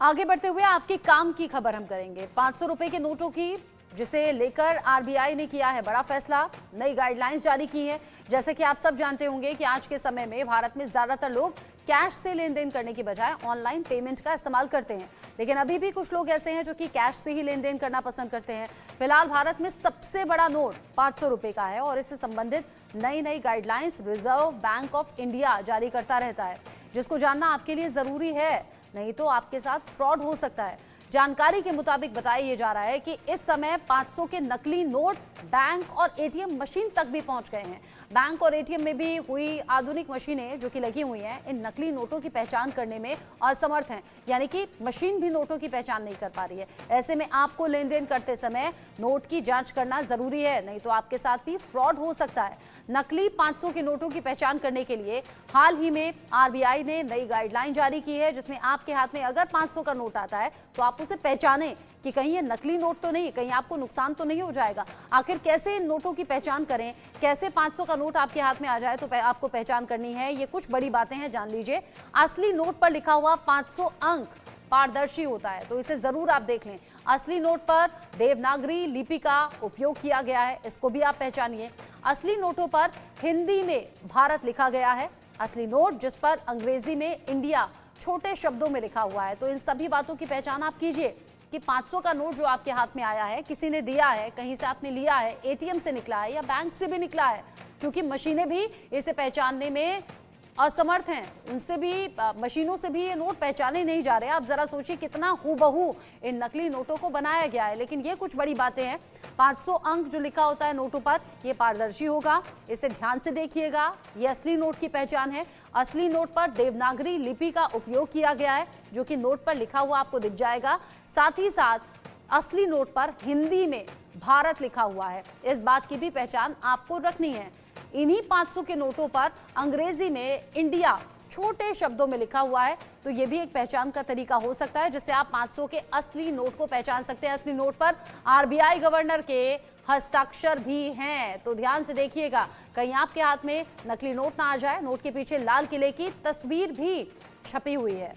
आगे बढ़ते हुए आपके काम की खबर हम करेंगे। 500 रुपए के नोटों की, जिसे लेकर आरबीआई ने किया है बड़ा फैसला, नई गाइडलाइंस जारी की है। जैसे कि आप सब जानते होंगे कि आज के समय में भारत में ज्यादातर लोग कैश से लेन देन करने की बजाय ऑनलाइन पेमेंट का इस्तेमाल करते हैं, लेकिन अभी भी कुछ लोग ऐसे हैं जो कि कैश से ही लेन देन करना पसंद करते हैं। फिलहाल भारत में सबसे बड़ा नोट 500 रुपए का है और इससे संबंधित नई guidelines reserve bank of India जारी करता रहता है, जिसको जानना आपके लिए जरूरी है, नहीं तो आपके साथ फ्रॉड हो सकता है। जानकारी के मुताबिक बताया जा रहा है कि इस समय 500 के नकली नोट बैंक और एटीएम मशीन तक भी पहुंच गए हैं। बैंक और एटीएम में भी हुई आधुनिक मशीनें जो कि लगी हुई हैं, इन नकली नोटों की पहचान करने में असमर्थ हैं, यानी कि मशीन भी नोटों की पहचान नहीं कर पा रही है। ऐसे में आपको लेन देन करते समय नोट की जांच करना जरूरी है, नहीं तो आपके साथ भी फ्रॉड हो सकता है। नकली 500 के नोटों की पहचान करने के लिए हाल ही में आरबीआई ने नई गाइडलाइन जारी की है, जिसमें आपके हाथ में अगर 500 का नोट आता है तो आप उसे पहचाने कि कहीं ये नकली नोट तो नहीं, कहीं आपको नुकसान तो नहीं हो जाएगा। आखिर कैसे इन नोटों की पहचान करें, कैसे 500 का नोट आपके हाथ में आ जाए तो आपको पहचान करनी है, ये कुछ बड़ी बातें हैं, जान लीजिए। असली नोट पर लिखा हुआ 500 अंक पारदर्शी होता है, तो इसे जरूर आप देख लें। असली नोट पर देवनागरी लिपि का उपयोग किया गया है, इसको भी आप पहचानिए। असली नोटों पर हिंदी में भारत लिखा गया है। असली नोट जिस पर अंग्रेजी में इंडिया छोटे शब्दों में लिखा हुआ है। तो इन सभी बातों की पहचान आप कीजिए कि 500 का नोट जो आपके हाथ में आया है, किसी ने दिया है, कहीं से आपने लिया है, एटीएम से निकला है या बैंक से भी निकला है, क्योंकि मशीनें भी इसे पहचानने में असमर्थ हैं। उनसे भी, मशीनों से भी ये नोट पहचाने नहीं जा रहे। आप जरा सोचिए कितना हूबहू इन नकली नोटों को बनाया गया है। लेकिन ये कुछ बड़ी बातें हैं। 500 अंक जो लिखा होता है नोटों पर, ये पारदर्शी होगा, इसे ध्यान से देखिएगा। ये असली नोट की पहचान है। असली नोट पर देवनागरी लिपि का उपयोग किया गया है, जो कि नोट पर लिखा हुआ आपको दिख जाएगा। साथ ही साथ असली नोट पर हिंदी में भारत लिखा हुआ है, इस बात की भी पहचान आपको रखनी है। इन्हीं 500 के नोटों पर अंग्रेजी में इंडिया छोटे शब्दों में लिखा हुआ है, तो यह भी एक पहचान का तरीका हो सकता है, जिससे आप 500 के असली नोट को पहचान सकते हैं। असली नोट पर आरबीआई गवर्नर के हस्ताक्षर भी हैं, तो ध्यान से देखिएगा कहीं आपके हाथ में नकली नोट ना आ जाए। नोट के पीछे लाल किले की तस्वीर भी छपी हुई है।